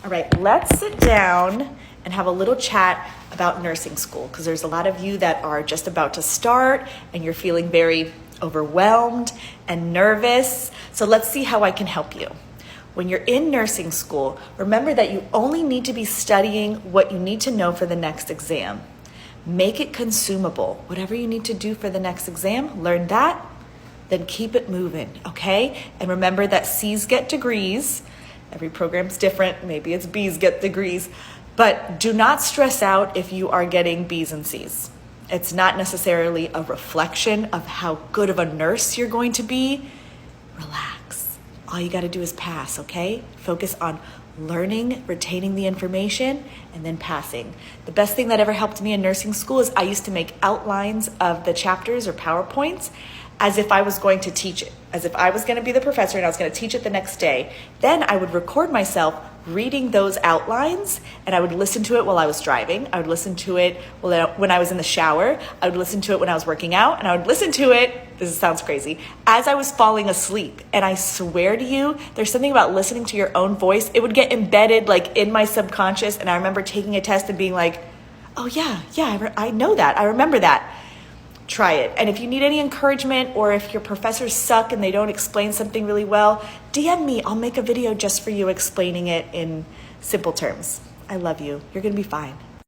All right, let's sit down and have a little chat about nursing school, because there's a lot of you that are just about to start and you're feeling very overwhelmed and nervous. So let's see how I can help you. When you're in nursing school, remember that you only need to be studying what you need to know for the next exam. Make it consumable. Whatever you need to do for the next exam, learn that, then keep it moving, okay? And remember that C's get degrees. Every program's different. Maybe it's B's get degrees. But do not stress out if you are getting B's and C's. It's not necessarily a reflection of how good of a nurse you're going to be. Relax. All you got to do is pass, okay? Focus on learning, retaining the information, and then passing. The best thing that ever helped me in nursing school is I used to make outlines of the chapters or PowerPoints as if I was going to teach it, as if I was going to be the professor and I was going to teach it the next day. Then I would record myself reading those outlines, and I would listen to it while I was driving. I would listen to it when I was in the shower. I would listen to it when I was working out, and I would listen to it, this sounds crazy, as I was falling asleep. And I swear to you, there's something about listening to your own voice. It would get embedded like in my subconscious, and I remember taking a test and being like, oh yeah, I know that, I remember that. Try it. And if you need any encouragement, or if your professors suck and they don't explain something really well, DM me. I'll make a video just for you explaining it in simple terms. I love you. You're going to be fine.